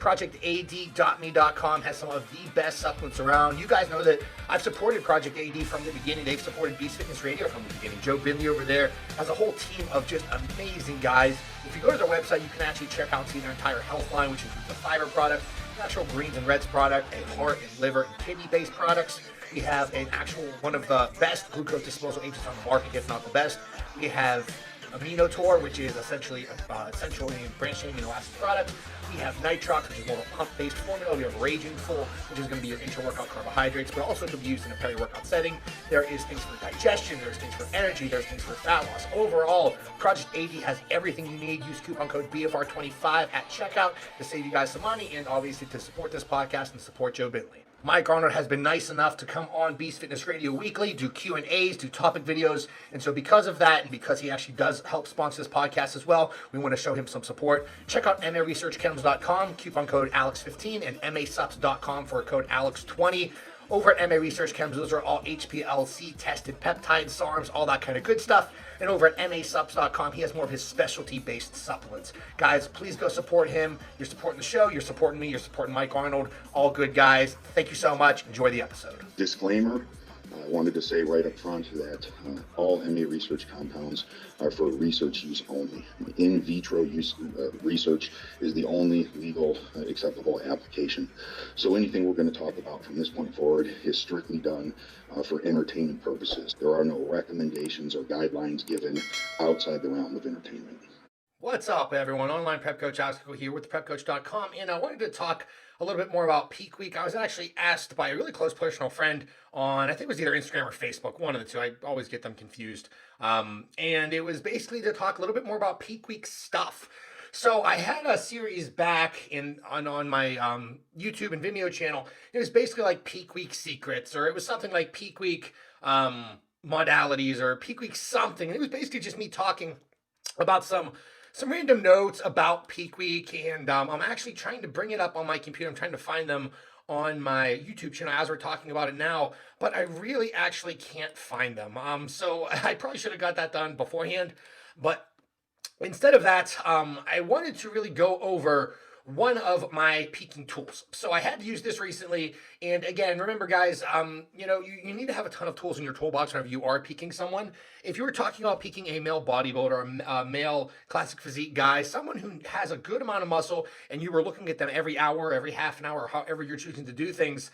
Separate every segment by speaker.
Speaker 1: ProjectAD.me.com has some of the best supplements around. You guys know that I've supported Project AD from the beginning. They've supported Beast Fitness Radio from the beginning. Joe Bindley over there has a whole team of just amazing guys. If you go to their website, you can actually check out and see their entire health line, which includes a fiber product, natural greens and reds product, a heart and liver and kidney-based products. We have an actual one of the best glucose disposal agents on the market, if not the best. We have Aminotor, which is essentially essential branched chain amino acid product. We have Nitrox, which is more of a pump-based formula. We have Raging Full, which is going to be your intra-workout carbohydrates, but also can be used in a peri-workout setting. There is things for digestion, there's things for energy, there's things for fat loss. Overall, Project AD has everything you need. Use coupon code BFR25 at checkout to save you guys some money and obviously to support this podcast and support Joe Bindley. Mike Arnold has been nice enough to come on Beast Fitness Radio weekly, do Q&As, do topic videos, and so because of that, and because he actually does help sponsor this podcast as well, we want to show him some support. Check out maresearchchems.com, coupon code ALEX15, and masupps.com for code ALEX20. Over at MA Research Chems, those are all HPLC tested peptides, SARMs, all that kind of good stuff. And over at masupps.com, he has more of his specialty-based supplements. Guys, please go support him. You're supporting the show, you're supporting me, you're supporting Mike Arnold. All good guys. Thank you so much. Enjoy the episode.
Speaker 2: Disclaimer, I wanted to say right up front that all MA research compounds are for research use only. In vitro use research is the only legal acceptable application. So anything we're going to talk about from this point forward is strictly done for entertainment purposes. There are no recommendations or guidelines given outside the realm of entertainment.
Speaker 1: What's up, everyone? Online Prep Coach Alex here with theprepcoach.com, and I wanted to talk a little bit more about peak week. I was actually asked by a really close personal friend on, I think it was either Instagram or Facebook, one of the two. I always get them confused. And it was basically to talk a little bit more about peak week stuff. So I had a series back on my YouTube and Vimeo channel. It was basically like peak week secrets, or it was something like peak week modalities, or peak week something. And it was basically just me talking about some random notes about peak week, and I'm actually trying to bring it up on my computer. I'm trying to find them on my YouTube channel as we're talking about it now, but I really actually can't find them. So I probably should have got that done beforehand, but instead of that, I wanted to really go over one of my peaking tools. So I had to use this recently. And again, remember guys, you need to have a ton of tools in your toolbox whenever you are peaking someone. If you were talking about peaking a male bodybuilder, a male classic physique guy, someone who has a good amount of muscle, and you were looking at them every hour, every half an hour, however you're choosing to do things,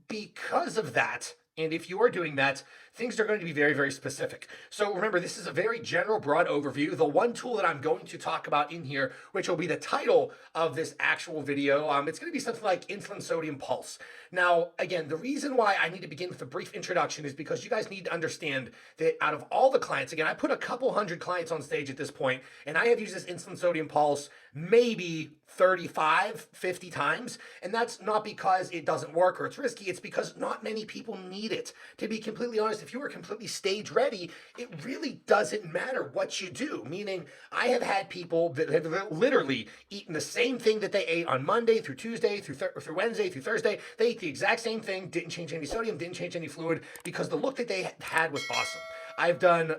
Speaker 1: because of that, and if you are doing that, things are going to be very, very specific. So remember, this is a very general, broad overview. The one tool that I'm going to talk about in here, which will be the title of this actual video, it's going to be something like insulin sodium pulse. Now, again, the reason why I need to begin with a brief introduction is because you guys need to understand that out of all the clients, again, I put a couple hundred clients on stage at this point, and I have used this insulin sodium pulse maybe 35, 50 times. And that's not because it doesn't work or it's risky. It's because not many people need it. To be completely honest, if you were completely stage ready, it really doesn't matter what you do. Meaning, I have had people that have literally eaten the same thing that they ate on Monday through Tuesday, through Wednesday, through Thursday. They ate the exact same thing, didn't change any sodium, didn't change any fluid, because the look that they had was awesome. I've done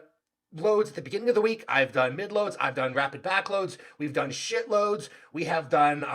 Speaker 1: loads at the beginning of the week. I've done mid loads. I've done rapid back loads. We've done shit loads. We have done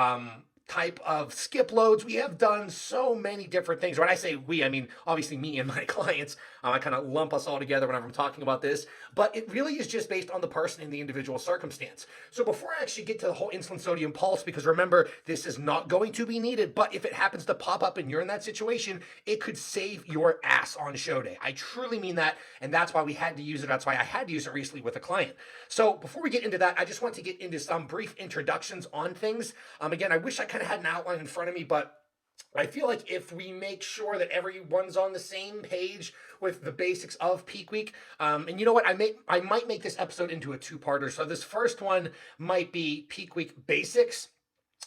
Speaker 1: type of skip loads. We have done so many different things. When I say we, I mean obviously me and my clients. I kind of lump us all together whenever I'm talking about this, but it really is just based on the person and the individual circumstance. So before I actually get to the whole insulin sodium pulse, because remember, this is not going to be needed, but if it happens to pop up and you're in that situation, it could save your ass on show day. I truly mean that, and that's why we had to use it. That's why I had to use it recently with a client. So before we get into that, I just want to get into some brief introductions on things. Again, I wish I kind of had an outline in front of me, but I feel like if we make sure that everyone's on the same page with the basics of peak week, and you know what, I might make this episode into a two-parter. So this first one might be peak week basics,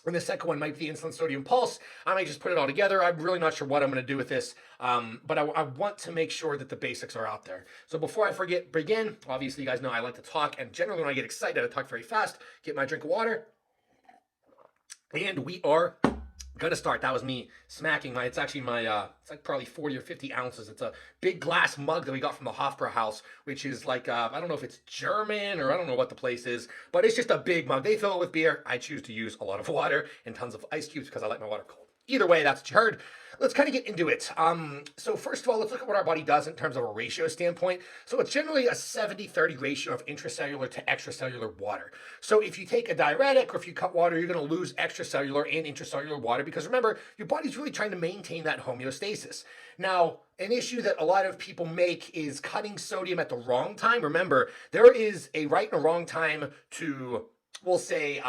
Speaker 1: and the second one might be the insulin sodium pulse. I might just put it all together. I'm really not sure what I'm going to do with this, but I want to make sure that the basics are out there. So before I begin, obviously you guys know I like to talk, and generally when I get excited, I talk very fast. Get my drink of water, and we are Gonna start. That was me smacking my. It's actually my. It's like probably 40 or 50 ounces. It's a big glass mug that we got from the Hofbrauhaus, which is like I don't know if it's German or I don't know what the place is, but it's just a big mug. They fill it with beer. I choose to use a lot of water and tons of ice cubes because I like my water cold. Either way, that's what you heard. Let's kind of get into it. So first of all, let's look at what our body does in terms of a ratio standpoint. So it's generally a 70-30 ratio of intracellular to extracellular water. So if you take a diuretic or if you cut water, you're going to lose extracellular and intracellular water because remember, your body's really trying to maintain that homeostasis. Now, an issue that a lot of people make is cutting sodium at the wrong time. Remember, there is a right and a wrong time to, we'll say,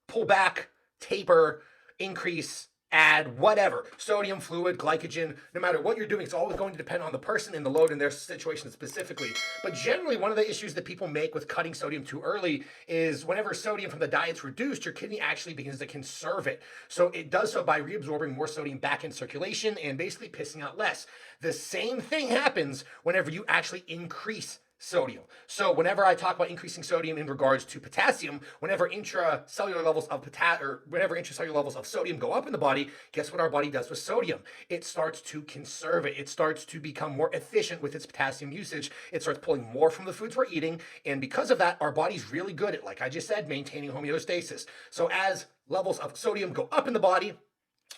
Speaker 1: pull back, taper, increase, add, whatever, sodium, fluid, glycogen, no matter what you're doing, it's always going to depend on the person and the load and their situation specifically. But generally, one of the issues that people make with cutting sodium too early is whenever sodium from the diet's reduced, your kidney actually begins to conserve it. So it does so by reabsorbing more sodium back in circulation and basically pissing out less. The same thing happens whenever you actually increase sodium. So whenever I talk about increasing sodium in regards to potassium, whenever intracellular levels of sodium go up in the body, guess what our body does with sodium? It starts to conserve it. It starts to become more efficient with its potassium usage. It starts pulling more from the foods we're eating. And because of that, our body's really good at, like I just said, maintaining homeostasis. So as levels of sodium go up in the body,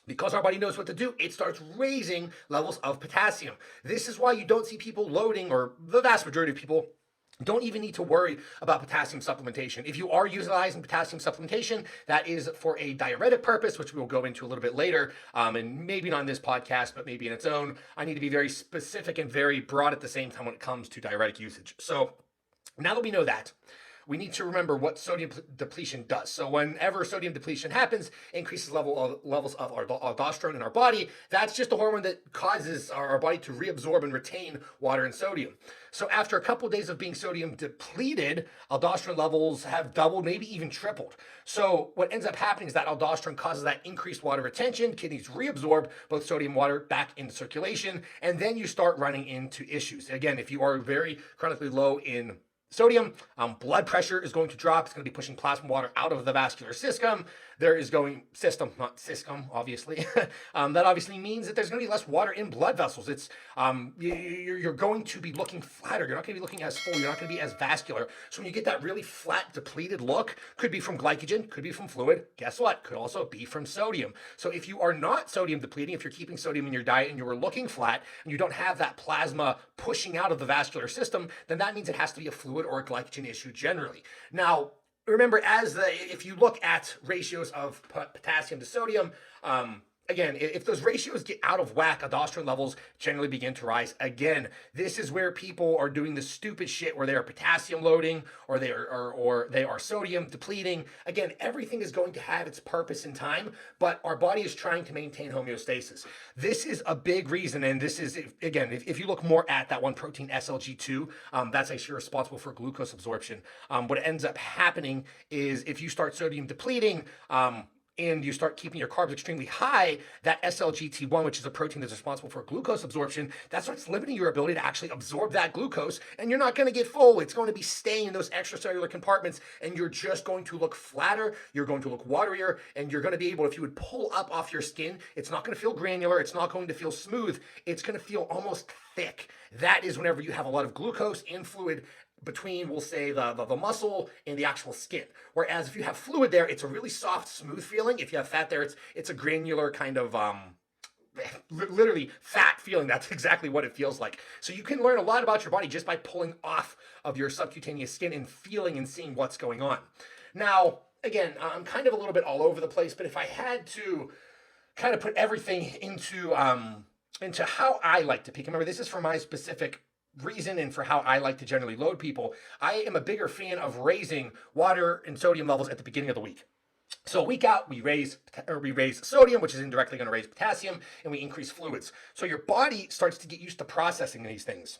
Speaker 1: because our body knows what to do, it starts raising levels of potassium. This is why you don't see people loading, or the vast majority of people don't even need to worry about potassium supplementation. If you are utilizing potassium supplementation, that is for a diuretic purpose, which we'll go into a little bit later, and maybe not in this podcast, but maybe in its own. I need to be very specific and very broad at the same time when it comes to diuretic usage. So now that we know that, we need to remember what sodium depletion does. So whenever sodium depletion happens, increases levels of our aldosterone in our body. That's just a hormone that causes our body to reabsorb and retain water and sodium. So after a couple of days of being sodium depleted, aldosterone levels have doubled, maybe even tripled. So what ends up happening is that aldosterone causes that increased water retention. Kidneys reabsorb both sodium and water back into circulation, and then you start running into issues. Again, if you are very chronically low in sodium, blood pressure is going to drop. It's going to be pushing plasma water out of the vascular system. There is going not system, obviously. That obviously means that there's going to be less water in blood vessels. It's you're going to be looking flatter. You're not going to be looking as full. You're not going to be as vascular. So when you get that really flat, depleted look, could be from glycogen, could be from fluid. Guess what? Could also be from sodium. So if you are not sodium depleting, if you're keeping sodium in your diet and you are looking flat and you don't have that plasma pushing out of the vascular system, then that means it has to be a fluid or a glycogen issue generally. Now, remember, if you look at ratios of potassium to sodium, again, if those ratios get out of whack, aldosterone levels generally begin to rise again. This is where people are doing the stupid shit where they are potassium loading or they are sodium depleting. Again, everything is going to have its purpose and time, but our body is trying to maintain homeostasis. This is a big reason, and this is, again, if you look more at that one protein SLG2, that's actually responsible for glucose absorption. What ends up happening is if you start sodium depleting, and you start keeping your carbs extremely high, that SLGT1, which is a protein that's responsible for glucose absorption, that starts limiting your ability to actually absorb that glucose, and you're not going to get full. It's going to be staying in those extracellular compartments, and you're just going to look flatter, you're going to look waterier, and you're going to be able, if you would pull up off your skin, it's not going to feel granular, it's not going to feel smooth, it's going to feel almost thick. That is whenever you have a lot of glucose and fluid between, we'll say, the muscle and the actual skin. Whereas if you have fluid there, it's a really soft, smooth feeling. If you have fat there, it's a granular kind of, literally fat feeling. That's exactly what it feels like. So you can learn a lot about your body just by pulling off of your subcutaneous skin and feeling and seeing what's going on. Now, again, I'm kind of a little bit all over the place, but if I had to kind of put everything into how I like to peak, remember, this is for my specific reason and for how I like to generally load people. I am a bigger fan of raising water and sodium levels at the beginning of the week. So a week out, we raise sodium, which is indirectly going to raise potassium, and we increase fluids. So your body starts to get used to processing these things.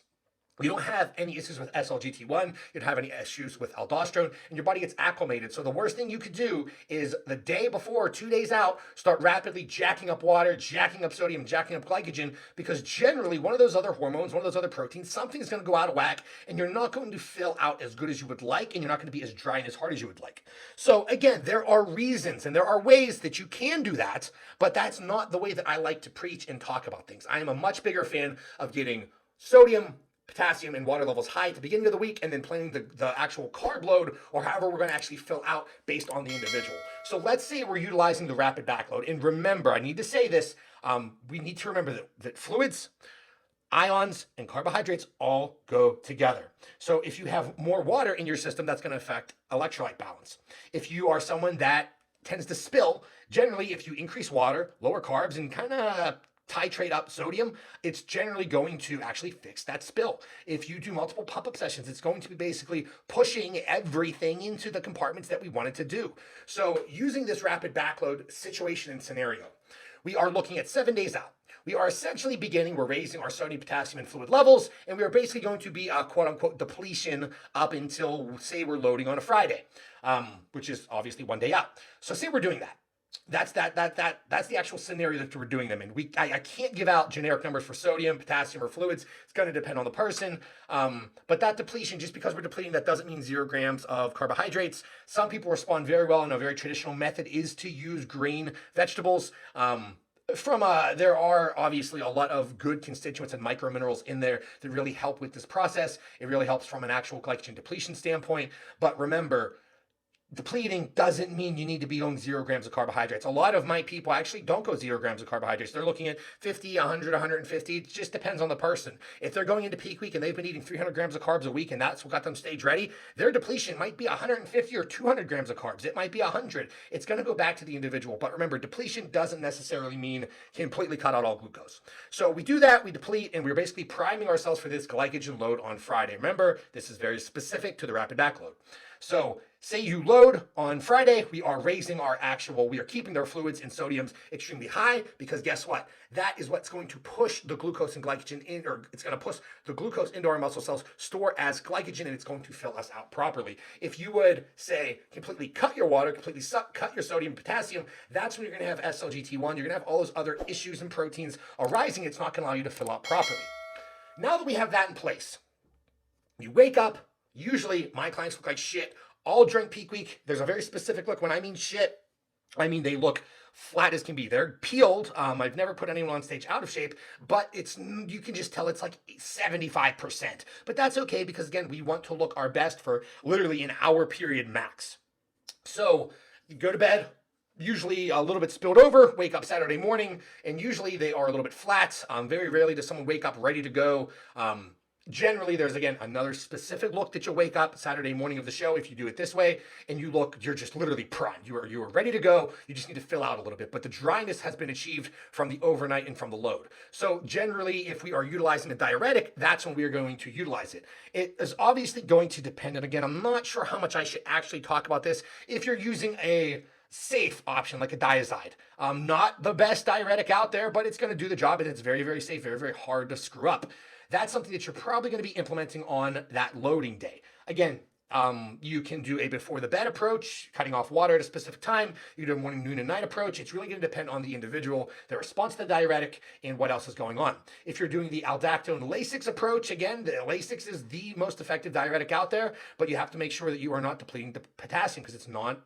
Speaker 1: You don't have any issues with SLGT1, you don't have any issues with aldosterone, and your body gets acclimated. So the worst thing you could do is the day before, 2 days out, start rapidly jacking up water, jacking up sodium, jacking up glycogen, because generally one of those other hormones, one of those other proteins, something's going to go out of whack, and you're not going to fill out as good as you would like, and you're not going to be as dry and as hard as you would like. So again, there are reasons and there are ways that you can do that, but that's not the way that I like to preach and talk about things. I am a much bigger fan of getting sodium, potassium, and water levels high at the beginning of the week, and then planning the actual carb load, or however we're going to actually fill out based on the individual. So let's say we're utilizing the rapid backload. And remember, I need to say this, we need to remember that fluids, ions, and carbohydrates all go together. So if you have more water in your system, that's going to affect electrolyte balance. If you are someone that tends to spill, generally if you increase water, lower carbs, and kind of titrate up sodium, it's generally going to actually fix that spill. If you do multiple pump-up sessions, it's going to be basically pushing everything into the compartments that we want it to do. So using this rapid backload situation and scenario, we are looking at 7 days out. We are essentially we're raising our sodium, potassium, and fluid levels, and we are basically going to be a quote-unquote depletion up until, say, we're loading on a Friday, which is obviously 1 day out. So say we're doing that. That's the actual scenario that we're doing them in. I can't give out generic numbers for sodium, potassium, or fluids. It's going to depend on the person. But that depletion, just because we're depleting, that doesn't mean 0 grams of carbohydrates. Some people respond very well, and a very traditional method is to use green vegetables. There are obviously a lot of good constituents and microminerals in there that really help with this process. It really helps from an actual glycogen depletion standpoint. But remember, depleting doesn't mean you need to be going 0 grams of carbohydrates. A lot of my people actually don't go 0 grams of carbohydrates. They're looking at 50, 100, 150. It just depends on the person. If they're going into peak week and they've been eating 300 grams of carbs a week and that's what got them stage ready, their depletion might be 150 or 200 grams of carbs. It might be 100. It's going to go back to the individual. But remember, depletion doesn't necessarily mean completely cut out all glucose. So we do that, we deplete, and we're basically priming ourselves for this glycogen load on Friday. Remember, this is very specific to the rapid backload. So say you load on Friday, we are keeping their fluids and sodiums extremely high, because guess what? That is what's going to push the glucose and glycogen in, or it's going to push the glucose into our muscle cells, store as glycogen, and it's going to fill us out properly. If you would say completely cut your water, cut your sodium and potassium, that's when you're going to have SLGT1. You're going to have all those other issues and proteins arising. It's not going to allow you to fill out properly. Now that we have that in place, you wake up. Usually my clients look like shit all during peak week. There's a very specific look. When I mean shit, I mean they look flat as can be. They're peeled. I've never put anyone on stage out of shape, but you can just tell it's like 75%. But that's okay, because again, we want to look our best for literally an hour period max. So you go to bed, usually a little bit spilled over, wake up Saturday morning, and usually they are a little bit flat. Very rarely does someone wake up ready to go. Generally, there's, again, another specific look that you'll wake up Saturday morning of the show if you do it this way, and you're just literally primed. You are ready to go. You just need to fill out a little bit. But the dryness has been achieved from the overnight and from the load. So generally, if we are utilizing a diuretic, that's when we are going to utilize it. It is obviously going to depend, and again, I'm not sure how much I should actually talk about this. If you're using a safe option like a diazide, not the best diuretic out there, but it's going to do the job, and it's very, very safe, very, very hard to screw up. That's something that you're probably going to be implementing on that loading day. Again, you can do a before the bed approach, cutting off water at a specific time. You can do a morning, noon, and night approach. It's really going to depend on the individual, their response to the diuretic, and what else is going on. If you're doing the aldactone Lasix approach, again, the Lasix is the most effective diuretic out there, but you have to make sure that you are not depleting the potassium, because it's not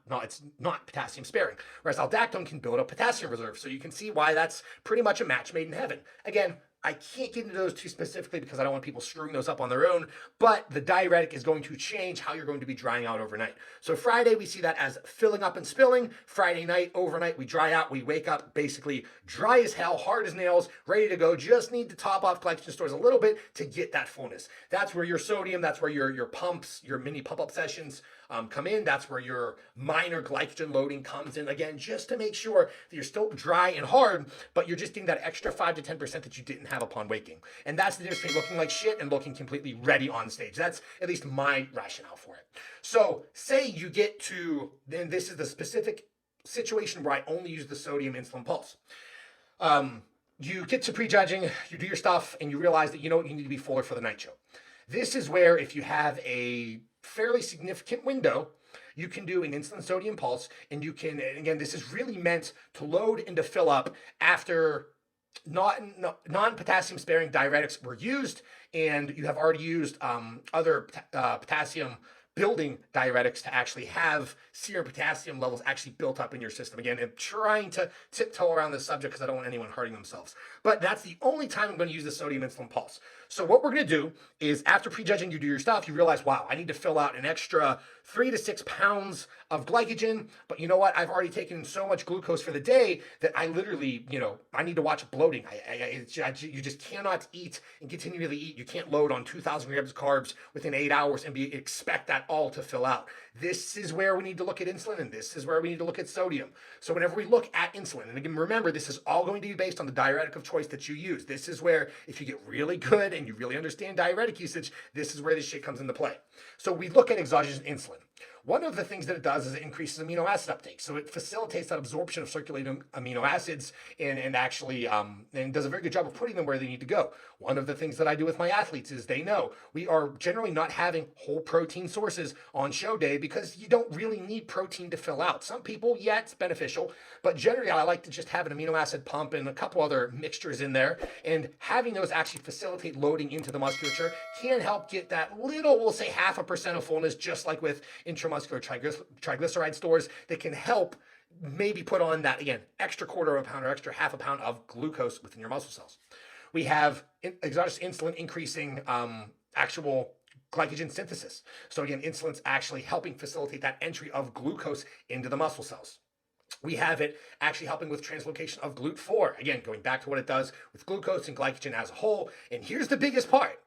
Speaker 1: potassium sparing. Whereas aldactone can build up potassium reserve. So you can see why that's pretty much a match made in heaven. Again, I can't get into those too specifically because I don't want people screwing those up on their own, but the diuretic is going to change how you're going to be drying out overnight. So Friday, we see that as filling up and spilling. Friday night, overnight, we dry out. We wake up basically dry as hell, hard as nails, ready to go. Just need to top off glycogen stores a little bit to get that fullness. That's where your sodium, that's where your pumps, your mini pump-up sessions come in. That's where your minor glycogen loading comes in, again, just to make sure that you're still dry and hard, but you're just getting that extra 5 to 10% that you didn't have upon waking. And that's the difference between looking like shit and looking completely ready on stage. That's at least my rationale for it. So say you get to, then this is the specific situation where I only use the sodium insulin pulse. You get to prejudging, you do your stuff, and you realize that you need to be fuller for the night show. This is where if you have a fairly significant window, you can do an insulin sodium pulse, and you can, and again, this is really meant to load and to fill up after non-potassium sparing diuretics were used, and you have already used other potassium building diuretics to actually have serum potassium levels actually built up in your system. Again, I'm trying to tiptoe around this subject because I don't want anyone hurting themselves. But that's the only time I'm going to use the sodium insulin pulse. So what we're going to do is after prejudging, you do your stuff, you realize, wow, I need to fill out an extra 3 to 6 pounds of glycogen. But you know what? I've already taken so much glucose for the day that I literally, I need to watch bloating. You just cannot eat and continually eat. You can't load on 2,000 grams of carbs within 8 hours and expect that all to fill out. This is where we need to look at insulin, and this is where we need to look at sodium. So whenever we look at insulin, and again, remember, this is all going to be based on the diuretic of choice that you use. This is where, if you get really good and you really understand diuretic usage, this is where this shit comes into play. So we look at exogenous insulin. One of the things that it does is it increases amino acid uptake. So it facilitates that absorption of circulating amino acids and actually and does a very good job of putting them where they need to go. One of the things that I do with my athletes is they know we are generally not having whole protein sources on show day because you don't really need protein to fill out. Some people, yeah, it's beneficial, but generally I like to just have an amino acid pump and a couple other mixtures in there, and having those actually facilitate loading into the musculature can help get that little, we'll say 0.5% of fullness, just like with intramuscular triglyceride stores that can help maybe put on that, again, extra quarter of a pound or extra half a pound of glucose within your muscle cells. We have exogenous insulin increasing actual glycogen synthesis. So again, insulin's actually helping facilitate that entry of glucose into the muscle cells. We have it actually helping with translocation of GLUT4. Again, going back to what it does with glucose and glycogen as a whole. And here's the biggest part.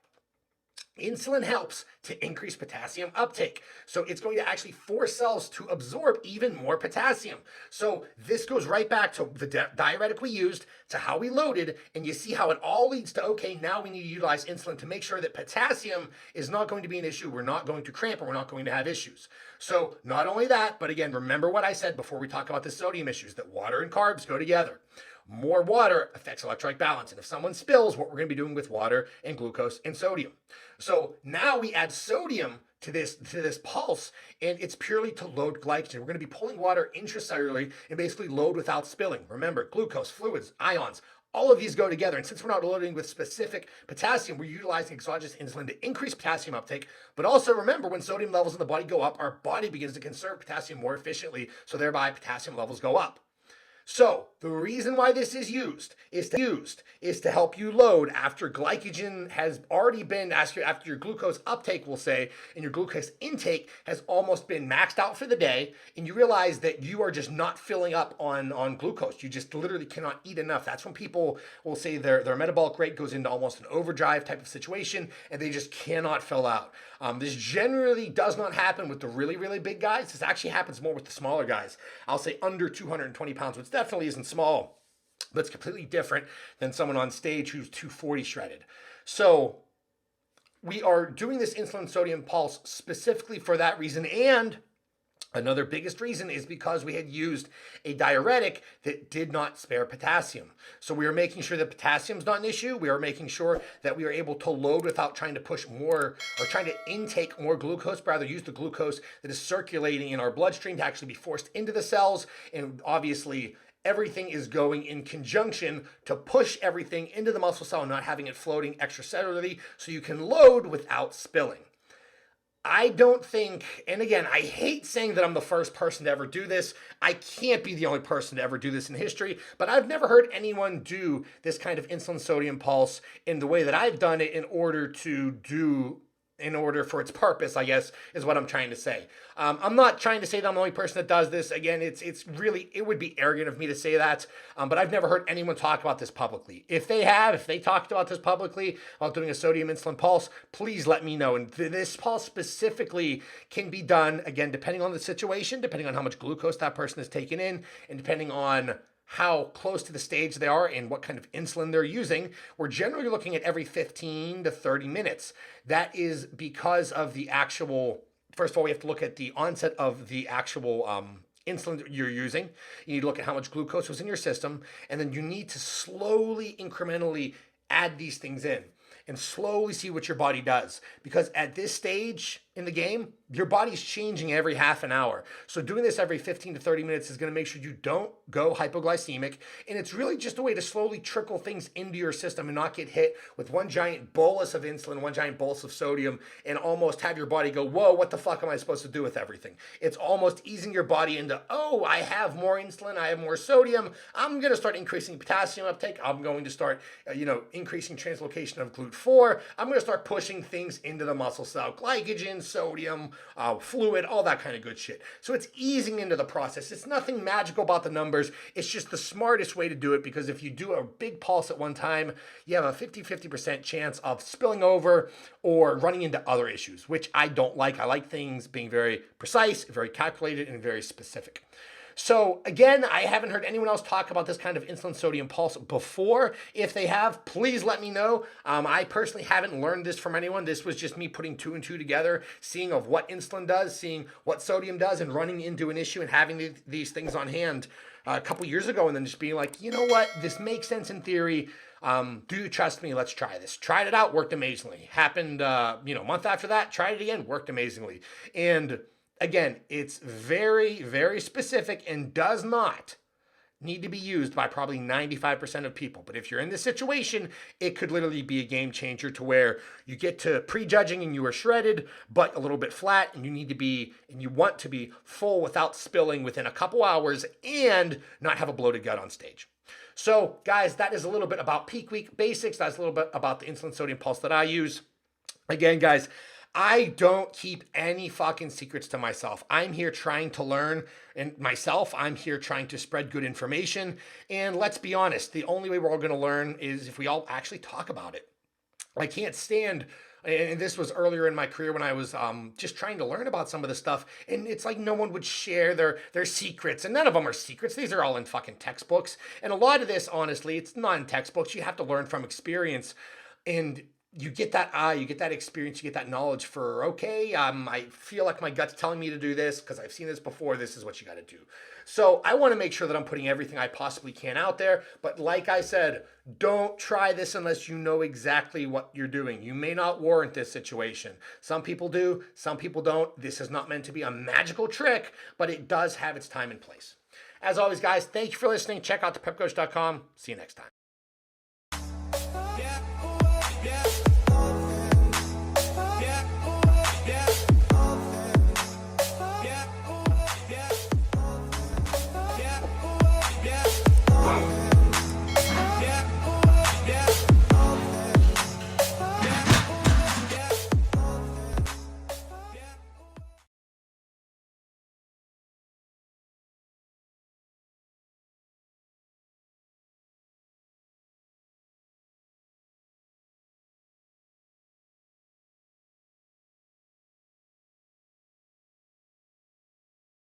Speaker 1: Insulin helps to increase potassium uptake. So it's going to actually force cells to absorb even more potassium. So this goes right back to the diuretic we used, to how we loaded, and you see how it all leads to, okay, now we need to utilize insulin to make sure that potassium is not going to be an issue. We're not going to cramp, and we're not going to have issues. So not only that, but again, remember what I said before we talk about the sodium issues, that water and carbs go together. More water affects electrolyte balance. And if someone spills, what we're going to be doing with water and glucose and sodium. So now we add sodium to this pulse, and it's purely to load glycogen. We're going to be pulling water intracellularly and basically load without spilling. Remember, glucose, fluids, ions, all of these go together. And since we're not loading with specific potassium, we're utilizing exogenous insulin to increase potassium uptake. But also remember, when sodium levels in the body go up, our body begins to conserve potassium more efficiently. So thereby potassium levels go up. So the reason why this is used is to help you load after glycogen has already been, after your glucose uptake, we'll say, and your glucose intake has almost been maxed out for the day, and you realize that you are just not filling up on glucose. You just literally cannot eat enough. That's when people will say their metabolic rate goes into almost an overdrive type of situation, and they just cannot fill out. This generally does not happen with the really, really big guys. This actually happens more with the smaller guys. I'll say under 220 pounds, which definitely isn't small, but it's completely different than someone on stage who's 240 shredded. So we are doing this insulin sodium pulse specifically for that reason. And another biggest reason is because we had used a diuretic that did not spare potassium. So we are making sure that potassium's not an issue. We are making sure that we are able to load without trying to push more or trying to intake more glucose, but rather use the glucose that is circulating in our bloodstream to actually be forced into the cells. And obviously, everything is going in conjunction to push everything into the muscle cell and not having it floating extracellularly so you can load without spilling. I don't think, and again, I hate saying that I'm the first person to ever do this. I can't be the only person to ever do this in history, but I've never heard anyone do this kind of insulin sodium pulse in the way that I've done it in order for its purpose, I guess, is what I'm trying to say. I'm not trying to say that I'm the only person that does this. Again, it's really, it would be arrogant of me to say that, but I've never heard anyone talk about this publicly. If they talked about this publicly, about doing a sodium insulin pulse, please let me know. And this pulse specifically can be done, again, depending on the situation, depending on how much glucose that person is taking in, and depending on how close to the stage they are and what kind of insulin they're using. We're generally looking at every 15 to 30 minutes. That is because of the actual, first of all, we have to look at the onset of the actual insulin that you're using. You need to look at how much glucose was in your system, and then you need to slowly, incrementally add these things in. and slowly see what your body does. Because at this stage in the game, your body's changing every half an hour. So doing this every 15 to 30 minutes is going to make sure you don't go hypoglycemic. And it's really just a way to slowly trickle things into your system and not get hit with one giant bolus of insulin, one giant bolus of sodium, and almost have your body go, whoa, what the fuck am I supposed to do with everything? It's almost easing your body into, oh, I have more insulin, I have more sodium. I'm going to start increasing potassium uptake. I'm going to start, increasing translocation of GLUT4. I'm going to start pushing things into the muscle cell, glycogen, sodium, fluid, all that kind of good shit. So it's easing into the process. It's nothing magical about the numbers. It's just the smartest way to do it, because if you do a big pulse at one time, you have a 50% chance of spilling over or running into other issues, which I don't like. I like things being very precise, very calculated, and very specific. So again, I haven't heard anyone else talk about this kind of insulin sodium pulse before. If they have, please let me know. I personally haven't learned this from anyone. This was just me putting 2 and 2 together, seeing of what insulin does, seeing what sodium does, and running into an issue and having these things on hand a couple years ago, and then just being like, you know what, this makes sense in theory. Do you trust me? Let's try this. Tried it out, worked amazingly. Happened, a month after that, tried it again, worked amazingly. And again, it's very, very specific and does not need to be used by probably 95% of people. But if you're in this situation, it could literally be a game changer to where you get to prejudging and you are shredded, but a little bit flat, and you want to be full without spilling within a couple hours and not have a bloated gut on stage. So guys, that is a little bit about peak week basics. That's a little bit about the insulin sodium pulse that I use. Again, guys, I don't keep any fucking secrets to myself. I'm here trying to learn, and myself, I'm here trying to spread good information. And let's be honest, the only way we're all going to learn is if we all actually talk about it. I can't stand, and this was earlier in my career when I was just trying to learn about some of this stuff, and it's like no one would share their secrets, and none of them are secrets. These are all in fucking textbooks. And a lot of this, honestly, it's not in textbooks. You have to learn from experience. And you get that you get that experience, you get that knowledge for, okay, I feel like my gut's telling me to do this because I've seen this before. This is what you got to do. So I want to make sure that I'm putting everything I possibly can out there. But like I said, don't try this unless you know exactly what you're doing. You may not warrant this situation. Some people do, some people don't. This is not meant to be a magical trick, but it does have its time and place. As always, guys, thank you for listening. Check out theprepcoach.com. See you next time.